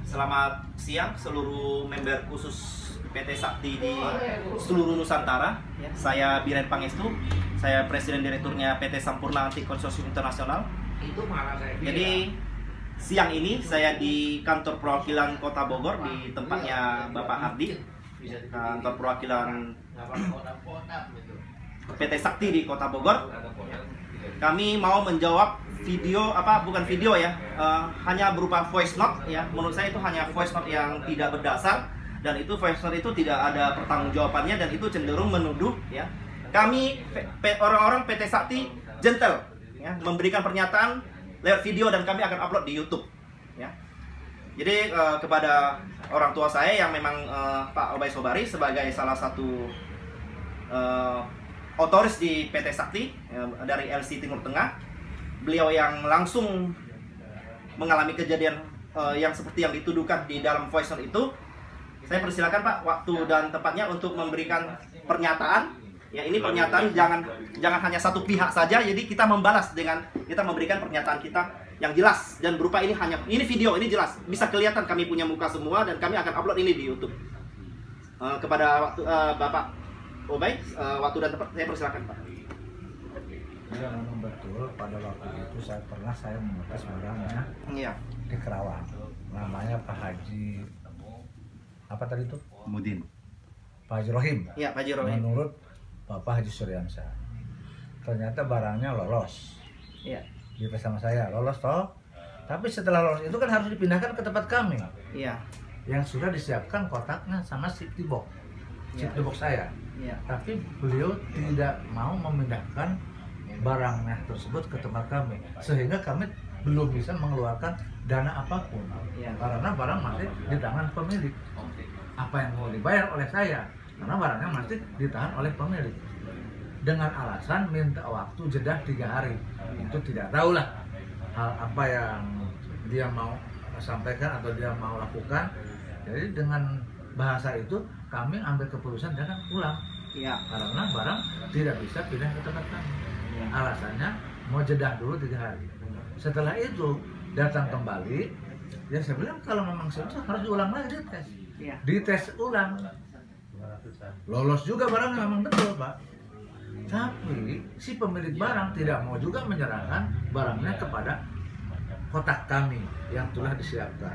Selamat siang seluruh member khusus PT Sakti di seluruh Nusantara. Saya Biren Pangestu, saya Presiden Direkturnya PT Sampurna Anti Konsorsium Internasional. Jadi siang ini saya di kantor perwakilan Kota Bogor di tempatnya Bapak Hardi, kantor perwakilan PT Sakti di Kota Bogor. Kami mau menjawab video bukan video ya, hanya berupa voice note ya. Menurut saya itu hanya voice note yang tidak berdasar, dan itu voice note itu tidak ada pertanggungjawabannya, dan itu cenderung menuduh ya. Kami orang-orang PT Sakti gentle ya, memberikan pernyataan lewat video, dan kami akan upload di YouTube ya. Jadi kepada orang tua saya yang memang Pak Obay Sobari sebagai salah satu otoris di PT Sakti dari LC Timur Tengah, beliau yang langsung mengalami kejadian yang seperti yang dituduhkan di dalam voice note itu, saya persilakan Pak waktu dan tempatnya untuk memberikan pernyataan. Ya, ini pernyataan jangan hanya satu pihak saja. Jadi kita membalas dengan kita memberikan pernyataan kita yang jelas dan berupa ini video, ini jelas bisa kelihatan kami punya muka semua, dan kami akan upload ini di YouTube. Kepada Bapak Obay, waktu dan tempat saya persilakan Pak. Ya, memang betul pada waktu itu saya mengetes barangnya di Kerawang. Namanya Pak Haji apa tadi itu? Mudin. Pak Haji Rohim. Iya, Pak Haji Rohim. Menurut Bapak Haji Suryansyah, ternyata barangnya lolos. Iya. Dites sama saya, lolos toh. Tapi setelah lolos itu kan harus dipindahkan ke tempat kami. Iya. Yang sudah disiapkan kotaknya sama safety box. Safety box saya. Iya. Tapi beliau tidak mau memindahkan barangnya tersebut ke tempat kami, sehingga kami belum bisa mengeluarkan dana apapun karena barang masih di tangan pemilik. Apa yang mau dibayar oleh saya, karena barangnya masih ditahan oleh pemilik, dengan alasan minta waktu jeda 3 hari. Itu tidak tahulah hal apa yang dia mau sampaikan atau dia mau lakukan. Jadi dengan bahasa itu kami ambil keputusan jangan pulang, karena barang tidak bisa pindah ke tempat kami. Alasannya mau jeda dulu 3 hari. Setelah itu datang kembali, ya saya bilang kalau memang susah harus diulang lagi dites. Dites ulang, lolos juga barangnya memang betul Pak. Tapi si pemilik barang tidak mau juga menyerahkan barangnya kepada kotak kami yang telah disiapkan,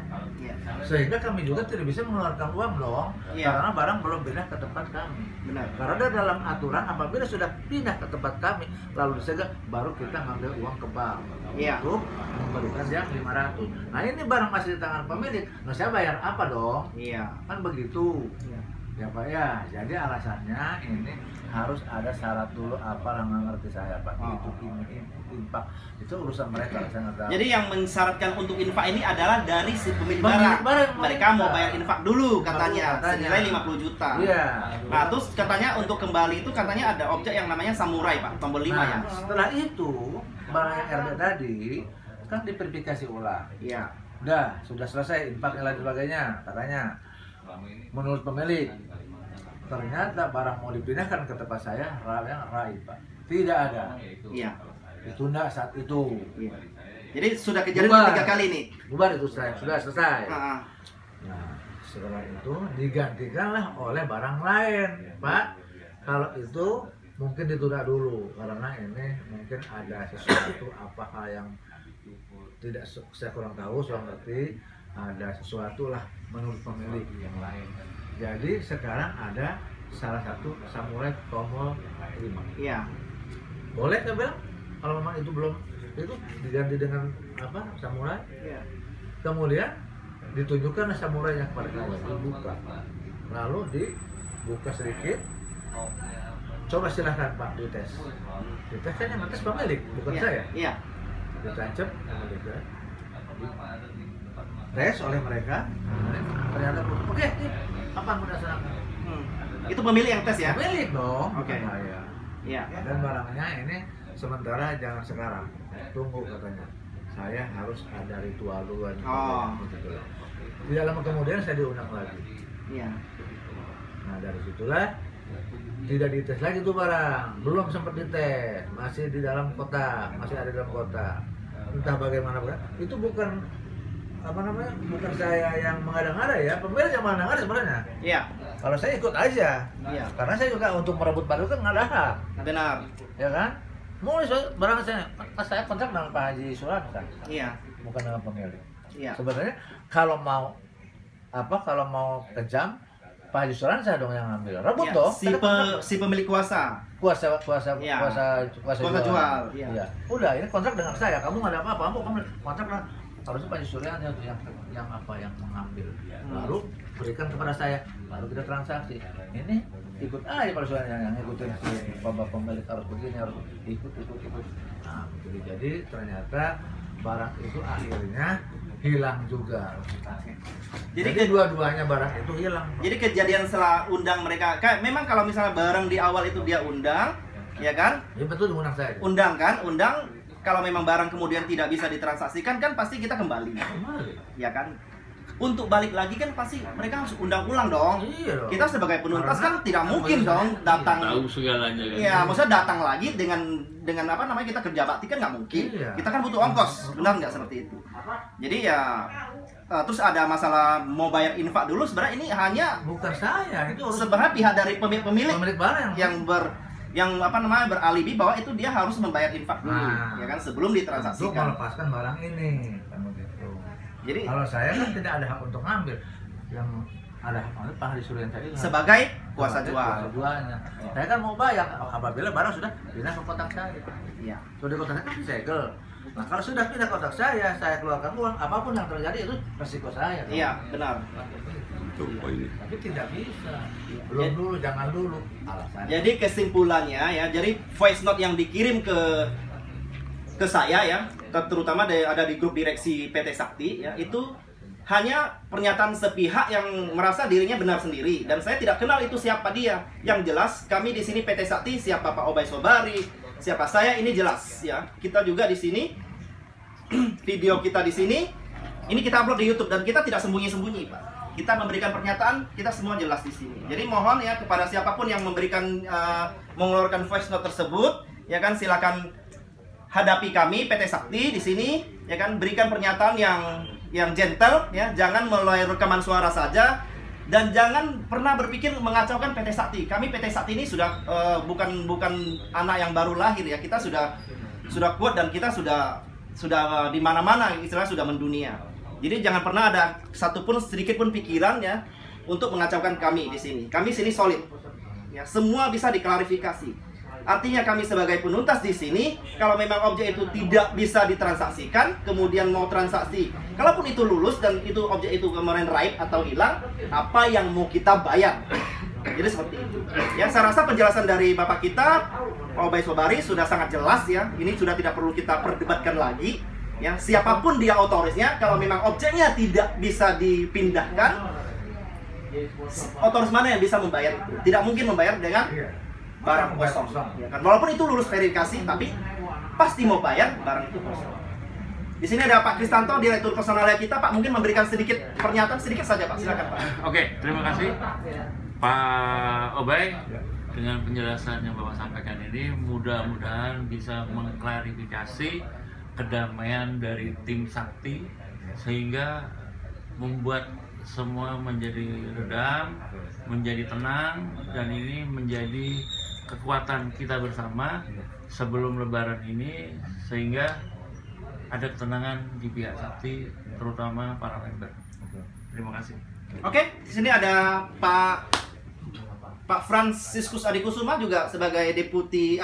sehingga kami juga tidak bisa mengeluarkan uang dong, karena barang belum pindah ke tempat kami. Benar. Karena dalam aturan apabila sudah pindah ke tempat kami lalu disegel, baru kita ngambil uang ke bank untuk memberikan dia 500. Nah ini barang masih di tangan pemilik, nah saya bayar apa dong? Kan begitu. Ya Pak ya, jadi alasannya ini harus ada syarat dulu, apa nggak ngerti saya Pak. Itu infak, itu urusan mereka, saya nggak tahu. Jadi yang mensyaratkan untuk infak ini adalah dari si pemilik barang. Mereka mau bayar infak dulu katanya senilai 50 juta. Iya. Nah terus katanya untuk kembali itu katanya ada objek yang namanya samurai Pak, tombol 5 ya. Setelah itu barang yang RD tadi kan diverifikasi ulang. Udah, sudah selesai infak dan lain sebagainya katanya. Menurut pemilik, ternyata barang mau dipindahkan ke tempat saya yang raib Pak, tidak ada. Ditunda saat itu. Jadi sudah kejadian 3 kali nih. Bubar itu sudah selesai. Nah setelah itu digantikanlah oleh barang lain Pak. Kalau itu mungkin ditunda dulu karena ini mungkin ada sesuatu apa hal yang tidak saya kurang tahu, saya ngerti ada sesuatu lah menurut pemilik yang lain. Jadi sekarang ada salah satu samurai tombol 5. Boleh saya bilang kalau memang itu belum, itu diganti dengan apa samurai. Kemudian ditunjukkan samurainya kepada kami, dibuka, lalu dibuka sedikit. Coba silahkan Pak dites. Dites kan yang ngetes pemilik, bukan saya. Ditancap mereka, tes oleh mereka, ternyata oke, apa berdasarkan? Itu pemilik yang tes ya? Pemilik dong. Oke. Dan barangnya ini sementara jangan sekarang, tunggu katanya. Saya harus ada ritual dulu. Tidak lama kemudian saya diundang lagi. Nah dari situlah tidak dites lagi tuh barang, belum sempat dites, masih di dalam kota, masih ada di dalam kota. Entah bagaimana itu bukan apa namanya, bukan saya yang mengada-ngada ya, pemilik yang mengada-ngada sebenarnya. Iya. Kalau saya ikut aja, Iya. karena saya juga untuk merebut baru kan nggak ada hak, Benar. ya kan? Mulai barang saya kontrak dengan Pak Haji Suransa, Iya. bukan dengan pemilik. Iya. Sebenarnya kalau mau kejam, Pak Haji Suransa dong yang ngambil, rebut Iya. dong. Si pemilik kuasa. Kuasa Iya. kuasa jual. Iya. Iya. Udah, ini kontrak dengan saya. Kamu nggak ada apa-apa, kamu kontrak dengan harusnya Pak Haji Suransa tuh yang mengambil. Lalu berikan kepada saya, lalu kita transaksi. Ini ikut aja Pak Suransa yang ngikutin si bapak pemilik harus begini, harus ikut. Nah, begitu. Jadi ternyata barang itu akhirnya hilang juga. Jadi dua-duanya barang itu hilang. Jadi kejadian setelah undang mereka, memang kalau misalnya barang di awal itu dia undang, ya kan? Ya betul, undang saya. Undang kan, undang. Kalau memang barang kemudian tidak bisa ditransaksikan kan pasti kita kembali, ya kan? Untuk balik lagi kan pasti mereka harus undang ulang dong. Iya dong. Kita sebagai penuntas kan tidak mungkin dong datang. Tahu segalanya kan. Iya, maksudnya datang lagi dengan apa namanya, kita kerja bakti kan nggak mungkin. Iya. Kita kan butuh ongkos, benar nggak seperti itu? Jadi ya terus ada masalah mau bayar infak dulu. Sebenarnya ini hanya Bukan saya, itu sebenarnya pihak dari pemilik barang yang apa namanya beralibi bahwa itu dia harus membayar infak dulu, ya kan, sebelum untuk ditransaksikan. melepaskan barang ini, kan begitu. Jadi Kalau saya kan tidak ada hak untuk ngambil, yang ada hak ngambil Pak Haji Suransa tadi. sebagai kuasa Kuasa jual. jualnya. Saya kan mau bayar apabila barang sudah pindah ke kotak saya. Iya. Sudah kotak saya kan disegel. Nah kalau sudah pindah ke kotak saya keluarkan uang, apapun yang terjadi itu resiko saya. Kan? Iya, benar. Tapi tidak bisa. Belum dulu, jangan dulu. Alasannya. Jadi kesimpulannya ya, jadi voice note yang dikirim ke saya ya, terutama ada di grup direksi PT Sakti ya, itu hanya pernyataan sepihak yang merasa dirinya benar sendiri, dan saya tidak kenal itu siapa dia. Yang jelas kami di sini PT Sakti, siapa Pak Obay Sobari, siapa saya, ini jelas ya. Kita juga di sini video kita di sini ini kita upload di YouTube dan kita tidak sembunyi-sembunyi, Pak. Kita memberikan pernyataan, kita semua jelas di sini. Jadi mohon ya kepada siapapun yang memberikan mengeluarkan voice note tersebut, ya kan, silakan hadapi kami PT Sakti di sini, ya kan, berikan pernyataan yang gentle ya, jangan melalui rekaman suara saja, dan jangan pernah berpikir mengacaukan PT Sakti. Kami PT Sakti ini sudah bukan anak yang baru lahir ya, kita sudah kuat dan kita sudah di mana-mana, istilahnya sudah mendunia. Jadi jangan pernah ada satupun sedikit pun pikiran ya untuk mengacaukan kami di sini. Kami sini solid. Ya, semua bisa diklarifikasi. Artinya kami sebagai penuntas di sini, kalau memang objek itu tidak bisa ditransaksikan, kemudian mau transaksi, kalaupun itu lulus dan itu objek itu kemarin raib atau hilang, apa yang mau kita bayar? Jadi seperti itu. Ya, saya rasa penjelasan dari Bapak kita, Pak Obay Sobari, sudah sangat jelas ya. Ini sudah tidak perlu kita perdebatkan lagi. Ya, siapapun dia otorisnya, kalau memang objeknya tidak bisa dipindahkan, otoris mana yang bisa membayar itu? Tidak mungkin membayar dengan barang kosong. Ya kan? Walaupun itu lulus verifikasi, tapi pasti mau bayar barang itu kosong. Di sini ada Pak Kristanto, Direktur Personalia kita. Pak, mungkin memberikan sedikit pernyataan, sedikit saja Pak. Silakan Pak. Oke, terima kasih Pak Obay. Dengan penjelasan yang Bapak sampaikan ini, mudah-mudahan bisa mengklarifikasi kedamaian dari tim Sakti, sehingga membuat semua menjadi redam, menjadi tenang, dan ini menjadi kekuatan kita bersama sebelum Lebaran ini, sehingga ada ketenangan di pihak Sakti, terutama para member. Terima kasih. Oke, di sini ada Pak Franciscus Adikusuma juga sebagai deputi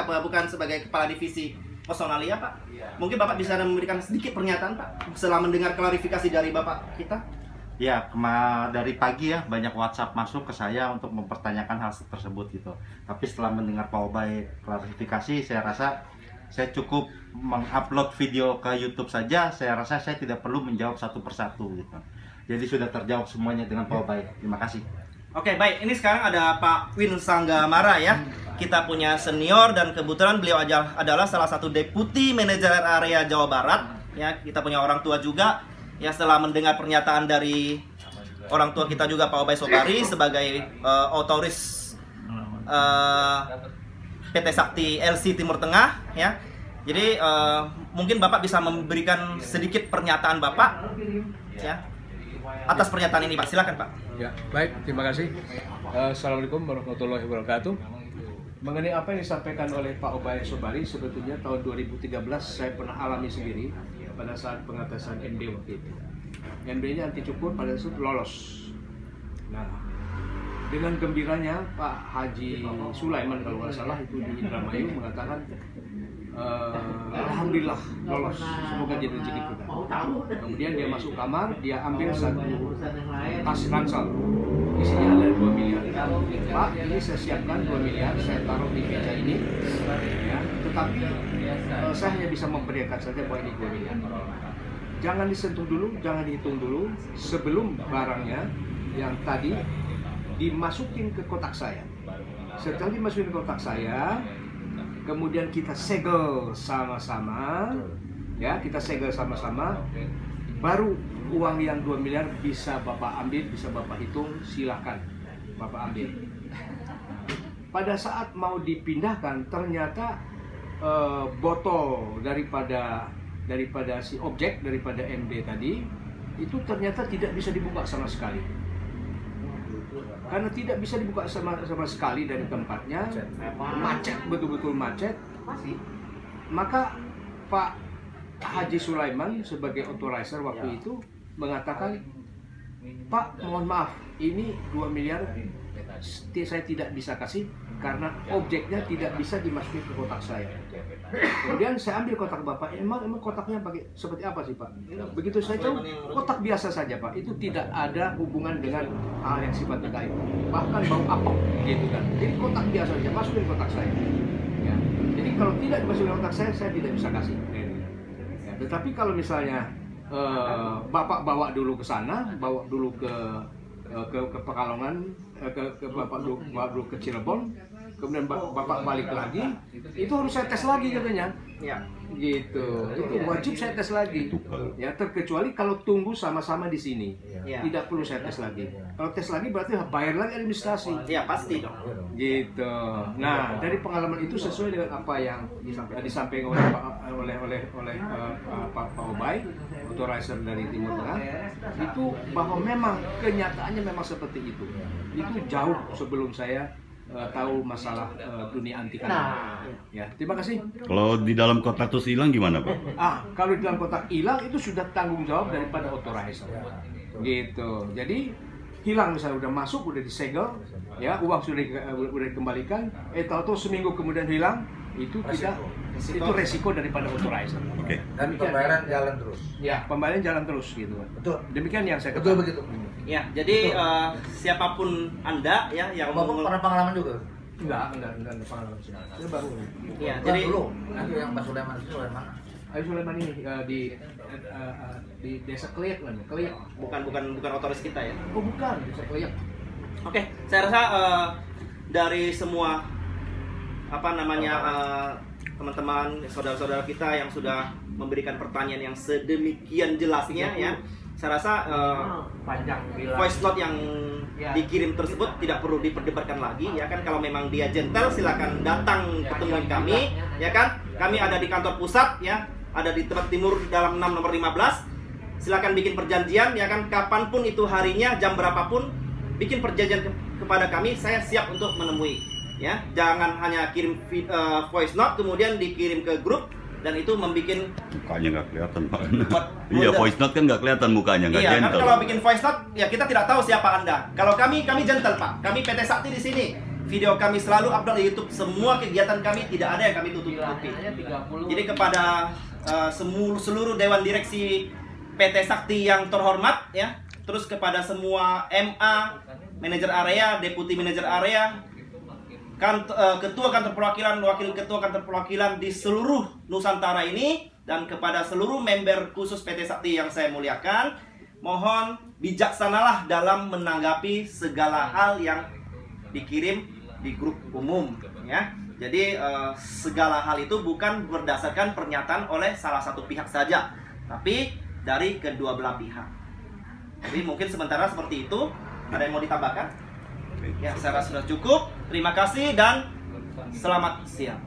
sebagai kepala divisi personalia, Pak. Mungkin Bapak bisa memberikan sedikit pernyataan, Pak, setelah mendengar klarifikasi dari Bapak kita. Ya, dari pagi ya banyak WhatsApp masuk ke saya untuk mempertanyakan hal tersebut gitu. Tapi setelah mendengar Pak Obay klarifikasi, saya rasa saya cukup mengupload video ke YouTube saja. Saya rasa saya tidak perlu menjawab satu persatu gitu. Jadi sudah terjawab semuanya dengan Pak Obay. Terima kasih. Oke, baik. Ini sekarang ada Pak Win Sanggamara ya. Kita punya senior dan kebetulan beliau adalah salah satu deputi manajer area Jawa Barat. Ya, kita punya orang tua juga. Ya, setelah mendengar pernyataan dari orang tua kita juga, Pak Obay Sobari sebagai otoris PT Sakti LC Timur Tengah, ya, Jadi mungkin Bapak bisa memberikan sedikit pernyataan Bapak ya atas pernyataan ini, Pak. Silakan, Pak. Ya, baik, terima kasih. Assalamualaikum warahmatullahi wabarakatuh. Mengenai apa yang disampaikan oleh Pak Obay Sobari, sebetulnya tahun 2013 saya pernah alami sendiri pada saat pengatasan MD waktu itu. MD-nya anti cukur pada saat lolos. Nah, dengan gembiranya Pak Haji Sulaiman kalau nggak salah itu di Indramayu mengatakan, alhamdulillah lolos, semoga jadi rezeki kita. Kemudian dia masuk kamar, dia ambil satu tas ransel, isinya ada 2 miliar. Pak, ini saya siapkan 2 miliar, saya taruh di meja ini, ya. Tetapi saya hanya bisa memperlihatkan saja bahwa ini 2 miliar. Jangan disentuh dulu, jangan dihitung dulu sebelum barangnya yang tadi dimasukin ke kotak saya. Setelah dimasukin ke kotak saya, kemudian kita segel sama-sama, ya, kita segel sama-sama, baru uang yang 2 miliar bisa Bapak ambil, bisa Bapak hitung, silakan Bapak ambil. Pada saat mau dipindahkan, ternyata botol daripada si objek, daripada MD tadi, itu ternyata tidak bisa dibuka sama sekali. Karena tidak bisa dibuka sama sekali dari tempatnya, macet, betul-betul macet. Maka Pak Haji Sulaiman sebagai authorizer waktu itu mengatakan, Pak, mohon maaf, ini 2 miliar saya tidak bisa kasih karena objeknya tidak bisa dimasukin ke kotak saya. Kemudian saya ambil kotak Bapak, emang kotaknya pakai seperti apa sih, Pak? Begitu saya tahu, kotak biasa saja, Pak. Itu tidak ada hubungan dengan hal yang sifatnya gaib. Bahkan bau apek gitu kan. Jadi kotak biasa saja, masukin kotak saya. Ya. Jadi kalau tidak dimasukin kotak saya tidak bisa kasih. Ya. Tetapi kalau misalnya Bapak bawa dulu ke sana, bawa dulu ke Pekalongan, Bapak bawa dulu ke Cirebon, kemudian Bapak balik lagi, itu harus saya tes lagi katanya. Ya. Gitu. Itu wajib saya tes lagi. Ya, terkecuali kalau tunggu sama-sama di sini. Ya. Tidak perlu saya tes lagi. Kalau tes lagi berarti bayar lagi administrasi. Ya, pasti. Gitu. Nah, dari pengalaman itu sesuai dengan apa yang disampaikan oleh Pak Obay, authorizer dari Timur Tengah, itu bahwa memang kenyataannya memang seperti itu. Itu jauh sebelum saya tahu masalah dunia anti kanal. Ya, terima kasih. Kalau di dalam kotak terus hilang gimana, Pak? Kalau di dalam kotak hilang itu sudah tanggung jawab daripada authorizer. Gitu. Jadi hilang misalnya udah masuk, udah disegel, ya, uang sudah dikembalikan, tahu-tahu seminggu kemudian hilang, itu itu resiko daripada authorizer. Oke. Dan pembayaran jalan terus. Ya, pembayaran jalan terus gitu. Betul. Demikian yang saya Betul katakan. begitu. Ya, jadi siapapun Anda ya yang Bapak pernah pengalaman juga? Enggak pengalaman sih. Saya baru. Ya, Bukan jadi dulu. Nanti yang Pak Sulaiman itu Sulaiman. Ayo Sulaiman ini di Desa Kliak namanya. Kliak. bukan otoris kita ya. Oh, bukan, Desa Kliak. Oke, saya rasa dari semua teman-teman, saudara-saudara kita yang sudah memberikan pertanyaan yang sedemikian jelasnya ya, saya rasa voice note yang dikirim tersebut tidak perlu diperdebatkan lagi ya kan. Kalau memang dia gentle, silakan datang ketemuin kami ya kan. Kami ada di kantor pusat ya, ada di Tebet Timur dalam 6 nomor 15. Silakan bikin perjanjian ya kan, kapanpun itu harinya, jam berapapun, bikin perjanjian kepada kami, saya siap untuk menemui ya. Jangan hanya kirim voice note kemudian dikirim ke grup dan itu membuat Mukanya nggak kelihatan, Pak. Iya, voice note kan nggak kelihatan mukanya, nggak iya, gentle. tapi kalau bikin voice note ya kita tidak tahu siapa Anda. Kalau kami gentle, Pak. Kami PT Sakti di sini. Video kami selalu upload di YouTube. Semua kegiatan kami tidak ada yang kami tutup-tutupi. Jadi kepada seluruh dewan direksi PT Sakti yang terhormat ya, terus kepada semua MA, manajer area, deputi manajer area, ketua kantor perwakilan, wakil ketua kantor perwakilan di seluruh Nusantara ini, dan kepada seluruh member khusus PT Sakti yang saya muliakan, mohon bijaksanalah dalam menanggapi segala hal yang dikirim di grup umum ya. Jadi segala hal itu bukan berdasarkan pernyataan oleh salah satu pihak saja, tapi dari kedua belah pihak. Jadi mungkin sementara seperti itu. Ada yang mau ditambahkan? Ya, saya rasa sudah cukup. Terima kasih dan selamat siang.